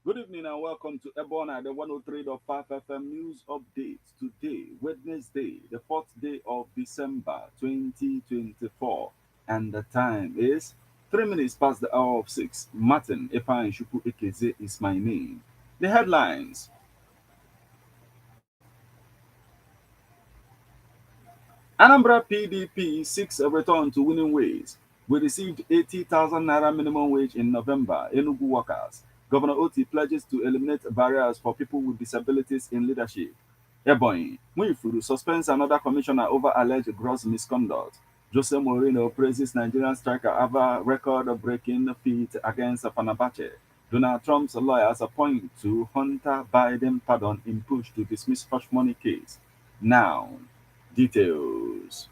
Good evening and welcome to Ebona, the 103.5 FM News Update. Today, Wednesday, the 4th day of December 2024, and the time is 3 minutes past the hour of 6. Martin Epan Shuku Ekeze is my name. The headlines: Anambra PDP seeks a return to winning ways. We received 80,000 naira minimum wage in November. Enugu workers. Governor Oti pledges to eliminate barriers for people with disabilities in leadership. Ebonyi. Mwifuru suspends another commissioner over alleged gross misconduct. Jose Mourinho praises Nigerian striker over record-breaking feat against Fenerbahce. Donald Trump's lawyers point to Hunter Biden pardon in push to dismiss hush money case. Now, details.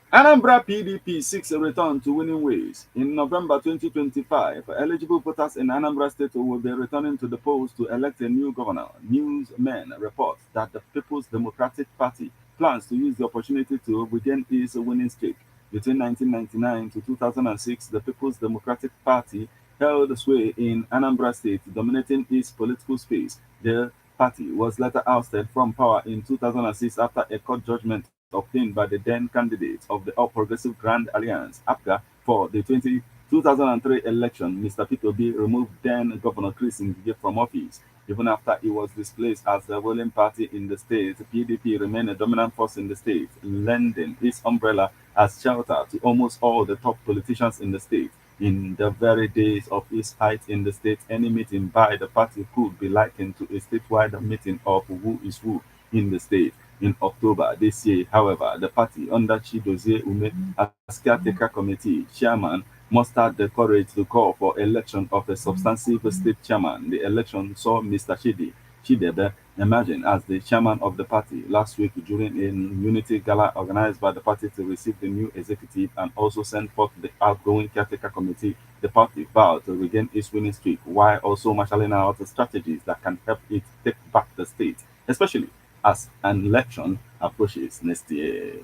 Anambra PDP seeks a return to winning ways. In November 2025, eligible voters in Anambra State will be returning to the polls to elect a new governor. Newsmen report that the People's Democratic Party plans to use the opportunity to regain its winning streak. Between 1999 to 2006, the People's Democratic Party held sway in Anambra State, dominating its political space. The party was later ousted from power in 2006 after a court judgment obtained by the then candidate of the All Progressive Grand Alliance (APGA) for the 2003 election. Mr. Peter B removed then Governor Chris Ngige from office. Even after he was displaced as the ruling party in the state, PDP remained a dominant force in the state, lending its umbrella as shelter to almost all the top politicians in the state. In the very days of its height in the state, any meeting by the party could be likened to a statewide meeting of who is who in the state. In October this year, however, the party under Chidozie Ume as caretaker committee chairman mustered the courage to call for election of a substantive state chairman. The election saw Mr. Chidebe emerging as the chairman of the party last week during a unity gala organized by the party to receive the new executive and also send forth the outgoing caretaker committee. The party vowed to regain its winning streak while also marshalling out strategies that can help it take back the state, especially as an election approaches next year.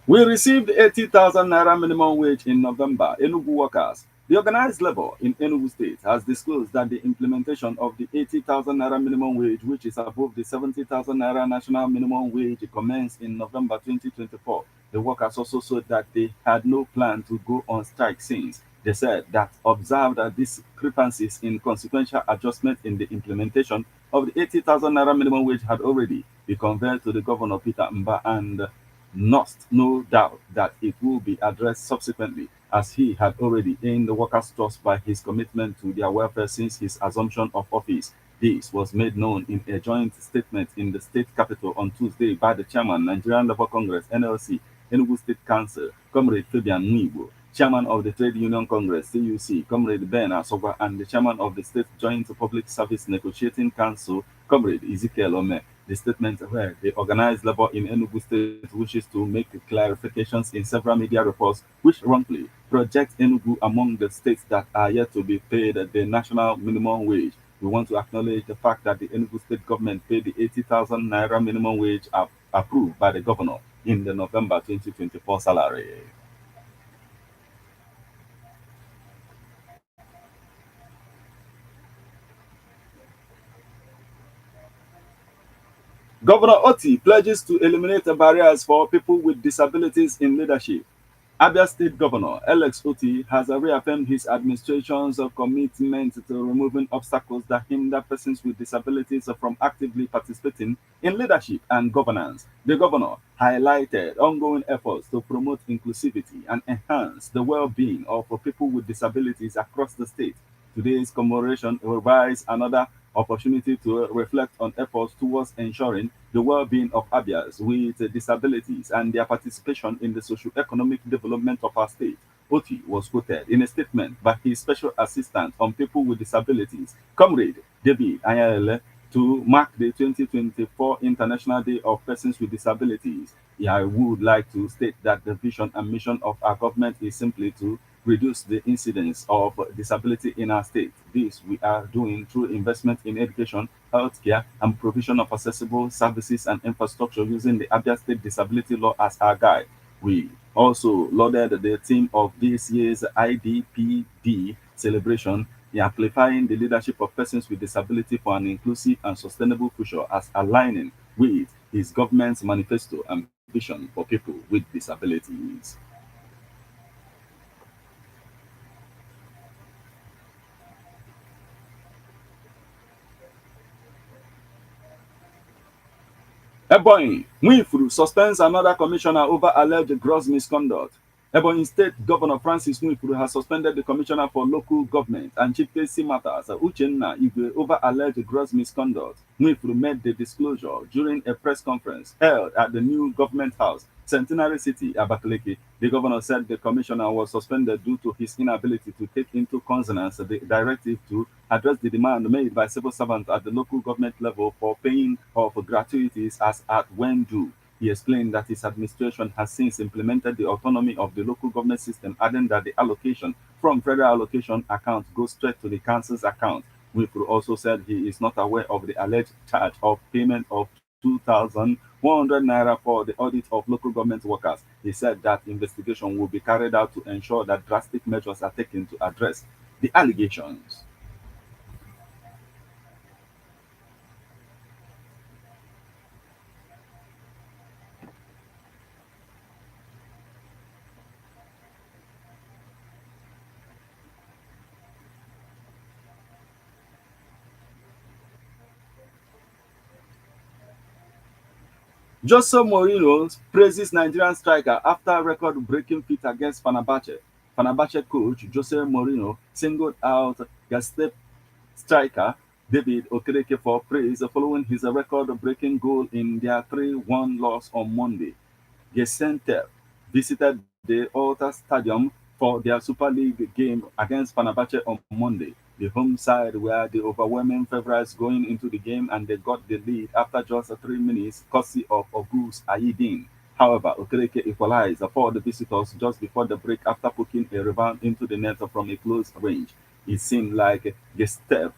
We received 80,000 naira minimum wage in November. Enugu workers. The organized labor in Enugu State has disclosed that the implementation of the 80,000 naira minimum wage, which is above the 70,000 naira national minimum wage, commenced in November 2024. The workers also said that they had no plan to go on strike since. They said that observed discrepancies in consequential adjustment in the implementation of the 80,000 naira minimum wage had already been conveyed to the governor Peter Mba and Nost no doubt that it will be addressed subsequently, as he had already earned the workers' trust by his commitment to their welfare since his assumption of office. This was made known in a joint statement in the state capital on Tuesday by the chairman, Nigerian Labour Congress (NLC), Enugu State Council, Comrade Fabian Nwigo, chairman of the Trade Union Congress (CUC), Comrade Ben Asogwa, and the chairman of the State Joint Public Service Negotiating Council, Comrade Ezekiel Ome. The statement where the organized labor in Enugu State wishes to make clarifications in several media reports which wrongly project Enugu among the states that are yet to be paid the national minimum wage. We want to acknowledge the fact that the Enugu State government paid the 80,000 naira minimum wage approved by the governor in the November 2024 salary. Governor Oti pledges to eliminate the barriers for people with disabilities in leadership. Abia State Governor Alex Oti has reaffirmed his administration's commitment to removing obstacles that hinder persons with disabilities from actively participating in leadership and governance. The governor highlighted ongoing efforts to promote inclusivity and enhance the well-being of people with disabilities across the state. Today's commemoration provides another opportunity to reflect on efforts towards ensuring the well-being of Abias with disabilities and their participation in the socio-economic development of our state. Oti was quoted in a statement by his special assistant on people with disabilities, Comrade David Ayala, to mark the 2024 International Day of Persons with Disabilities. I would like to state that the vision and mission of our government is simply to reduce the incidence of disability in our state. This we are doing through investment in education, healthcare, and provision of accessible services and infrastructure using the Abia State Disability Law as our guide. We also lauded the theme of this year's IDPD celebration, amplifying the leadership of persons with disability for an inclusive and sustainable future as aligning with his government's manifesto and vision for people with disabilities. Ebonyi, Nwifuru suspends another commissioner over alleged gross misconduct. Ebonyi State Governor Francis Nwifuru has suspended the Commissioner for Local Government and Chieftaincy Matters, Uchenna Igwe, over alleged gross misconduct. Nwifuru made the disclosure during a press conference held at the new government house, Centenary City, Abakaliki. The governor said the commissioner was suspended due to his inability to take into consonance the directive to address the demand made by civil servants at the local government level for paying of gratuities as at when due. He explained that his administration has since implemented the autonomy of the local government system, adding that the allocation from federal allocation account goes straight to the council's account. Wipro also said he is not aware of the alleged charge of payment of 2,100 naira for the audit of local government workers. He said that investigation will be carried out to ensure that drastic measures are taken to address the allegations. Jose Mourinho praises Nigerian striker after record-breaking feat against Fenerbahce. Fenerbahce coach Jose Mourinho singled out Gazprom striker David Okereke for praise following his record-breaking goal in their 3-1 loss on Monday. Gaziantep visited the Alta Stadium for their Super League game against Fenerbahce on Monday. The home side were the overwhelming favourites going into the game and they got the lead after just 3 minutes, courtesy of Ogus Ayidin. However, Okereke equalized for the visitors just before the break after poking a rebound into the net from a close range. It seemed like Gestep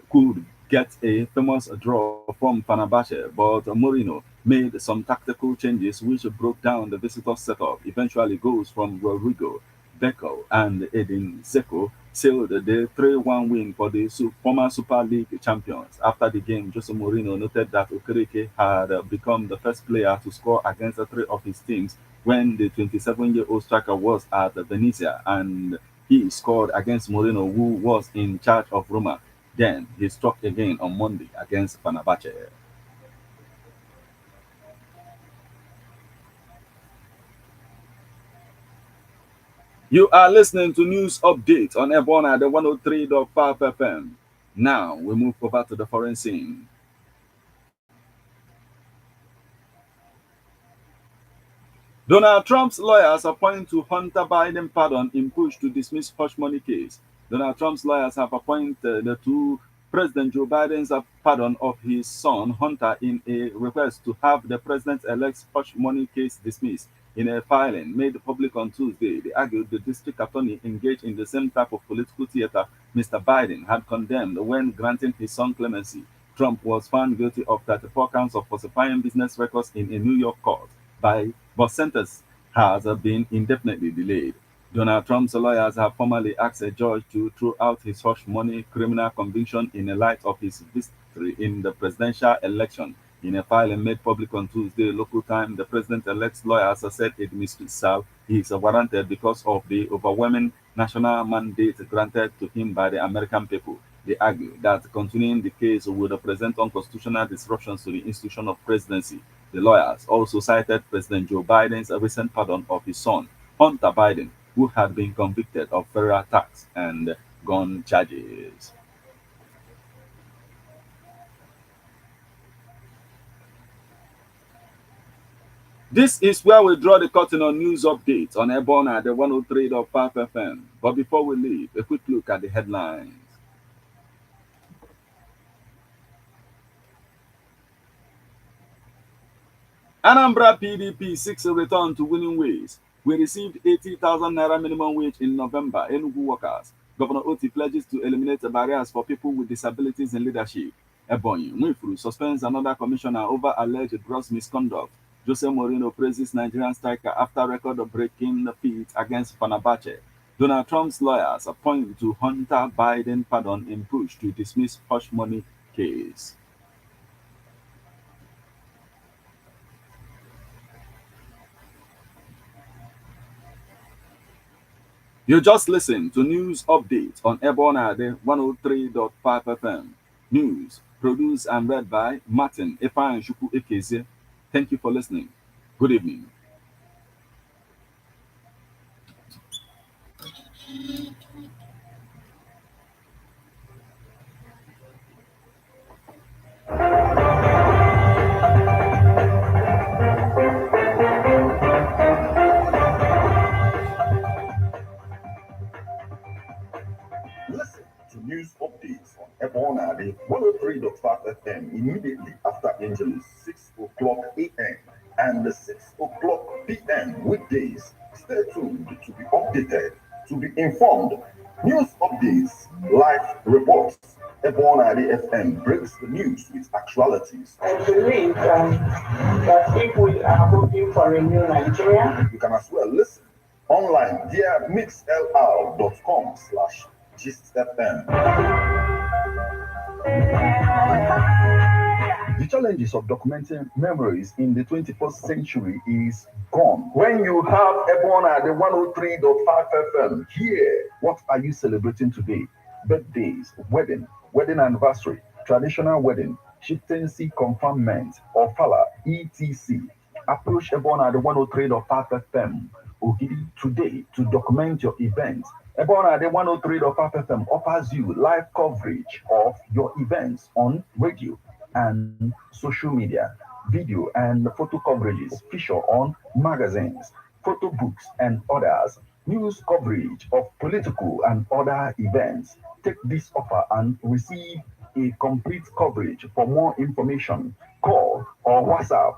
could get a famous draw from Fenerbahce, but Mourinho made some tactical changes which broke down the visitor setup. Eventually, goals from Rodrigo, Beko, and Edin Zeko sealed the 3-1 win for the former Super League champions. After the game, Jose Mourinho noted that Okereke had become the first player to score against three of his teams when the 27-year-old striker was at Venezia, and he scored against Mourinho, who was in charge of Roma. Then he struck again on Monday against Fenerbahce. You are listening to News Update on Ebona, the 103.5 FM. Now we move over to the foreign scene. Donald Trump's lawyers are pointing to Hunter Biden pardon in push to dismiss hush money case. Donald Trump's lawyers have appointed to President Joe Biden's pardon of his son Hunter in a request to have the president-elect's hush money case dismissed. In a filing made public on Tuesday, they argued the district attorney engaged in the same type of political theater Mr. Biden had condemned when granting his son clemency. Trump was found guilty of 34 counts of falsifying business records in a New York court by but sentence has been indefinitely delayed. Donald Trump's lawyers have formally asked a judge to throw out his hush money criminal conviction in the light of his victory in the presidential election. In a filing made public on Tuesday local time, the president-elect's lawyers said a dismissal is warranted because of the overwhelming national mandate granted to him by the American people. They argue that continuing the case would present unconstitutional disruptions to the institution of presidency. The lawyers also cited President Joe Biden's recent pardon of his son, Hunter Biden, who had been convicted of federal tax and gun charges. This is where we draw the curtain on news updates on Ebona, the 103.5 FM. But before we leave, a quick look at the headlines. Anambra PDP seeks a return to winning ways. We received 80,000 naira minimum wage in November. Enugu workers. Governor Oti pledges to eliminate barriers for people with disabilities in leadership. Ebonyi Nwifuru suspends another commissioner over alleged gross misconduct. Jose Mourinho praises Nigerian striker after record-breaking feat against Fenerbahce. Donald Trump's lawyers point to Hunter Biden pardon in push to dismiss hush money case. You just listened to news updates on Ebonade 103.5 FM. News produced and read by Martin Efan Shuku Ekeze. Thank you for listening. Good evening. Listen to news updates on Ebonade 103.5 FM immediately after Angelus 6 o'clock a.m. and 6 o'clock p.m. weekdays. Stay tuned to be updated, to be informed. News updates, live reports. Ebonade FM brings the news with actualities. I believe that if we are hoping for a new Nigeria, you can as well listen online via mixlr.com/GistFM. The challenges of documenting memories in the 21st century is gone. When you have Ebona, the 103.5 FM, here, what are you celebrating today? Birthdays, wedding anniversary, traditional wedding, chieftaincy conferment, or fala, etc. Approach Ebona, the 103.5 FM, Ogidi today to document your event. Ebona, the 103.5 FM offers you live coverage of your events on radio and social media, video and photo coverages feature on magazines, photo books, and others, news coverage of political and other events. Take this offer and receive a complete coverage. For more information, call or WhatsApp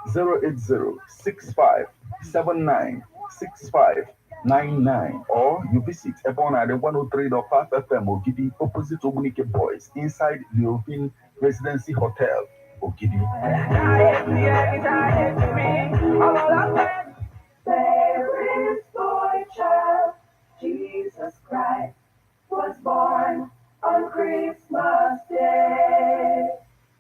08065796599 or you visit Ebona the 103.5 FM Ogidi opposite Ogunike Boys inside Leovin Residency Hotel, Ogidi. There is boy child, Jesus Christ was born on Christmas Day.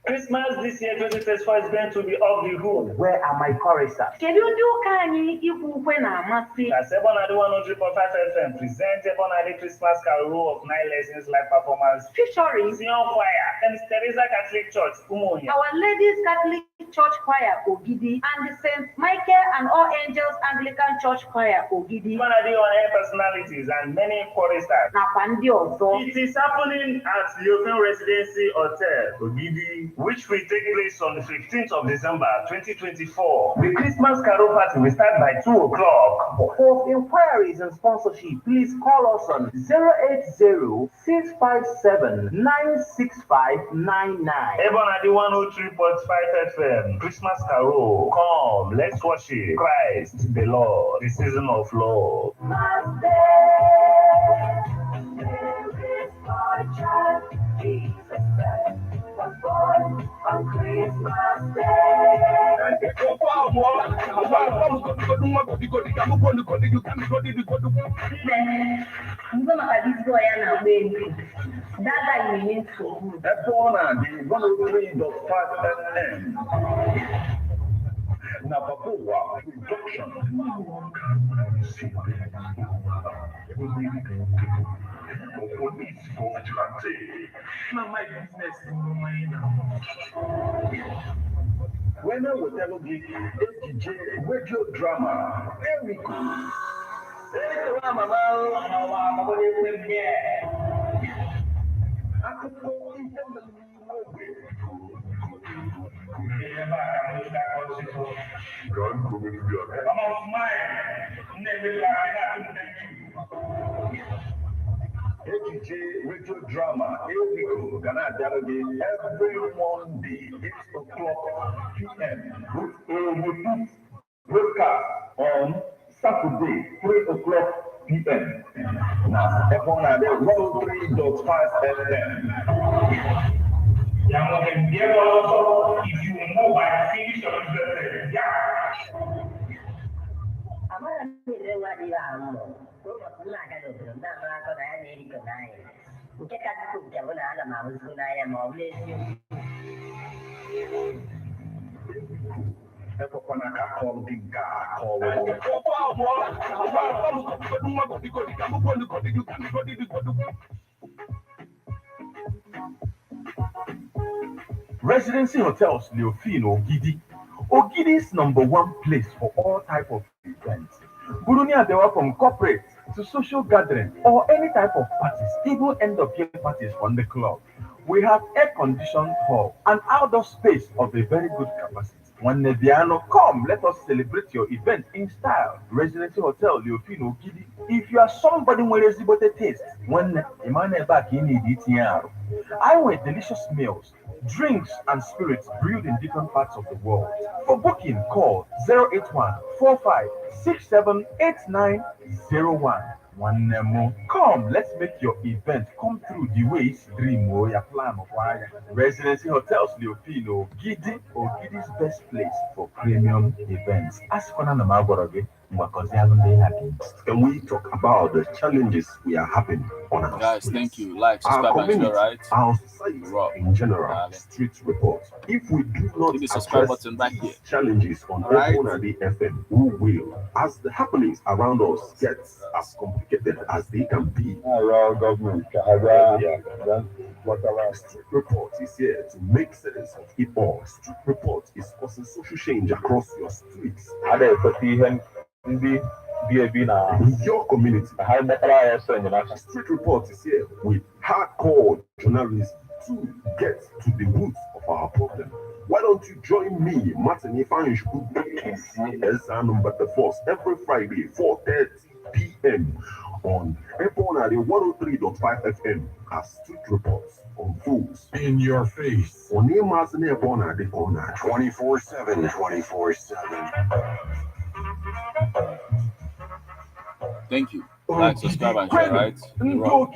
Christmas this year, 2024, is going to be off the hook. where are my choristers? Kedu ndị ụka anyị ikwu ukwe na-amasị? As Ebonade 103.5 FM presents Ebonade Christmas Carol of 9 Lessons live performance Featuring Zion Choir and Teresa Catholic Church, Umuonia. Our Ladies Catholic Church Choir Ogidi and the Saint Michael and All Angels Anglican Church Choir Ogidi. Ebonade on-air personalities and many choristers. Nakwa ndị ọzọ. It is happening at Leovin Residency Hotel, Ogidi, which will take place on the 15th of December 2024. The Christmas Carol party will start by 2 o'clock. For inquiries and sponsorship, please call us on 080-657-96599. Ebonade 103.5 FM, Christmas Carol. Come, let's worship Christ the Lord, the season of love. There is boy child, Jesus Christ was born on Christmas Day. Mgbe maka dizgo ya na-agba egwu. Dada yi nsogbu. Ebonade 103.5 FM. Napapoa Production. When I will tell you AJ radio drama, Enrico. AJ radio drama, Enrico, Ghana Dialogue every Monday, 8 o'clock p.m. with a repeat broadcast on Saturday, 3 o'clock p.m. Now, upon the 103.5 FM. If you move by finish your business, Residency Hotels Leofino Ogidi. Ogidi's #1 place for all type of events. Burunia Dewa from corporate to social gathering or any type of parties, even end of year parties from the club. We have air-conditioned hall and outdoor space of a very good capacity. When Nebiano come, let us celebrate your event in style. Residency Hotel Leofino Ogidi. If you are somebody with a taste, when Emmanuel back in the I want delicious meals, drinks and spirits brewed in different parts of the world. For booking, call 081 45 67 8901. One more. Come, let's make your event come through the way it's dream or your plan of why. Residency Hotels Leofino Gidi or Gidi's best place for premium events. Ask for an amagorobe. Can we talk about the challenges we are having on our Guys, streets? thank you. Like, Our subscribe, and community, share, right? our society Rock. in general, Darling. street report. If we do not Hit the subscribe address button right these here. challenges on Alright. Ebonadi FM, who will? As the happenings around us get as complicated as they can be. Our government, whatever. Street report is here to make sense of it all. Street report is causing social change across your streets. In your community, Street Report is here with hardcore journalism to get to the roots of our problem. Why don't you join me, Martin as number the first every Friday, 4:30 p.m. on Ebonadi 103.5 FM as Street Reports unfolds in your face. On Ebonadi corner 24/7, 24/7. Thank you. Like, subscribe, and share, right? Rock.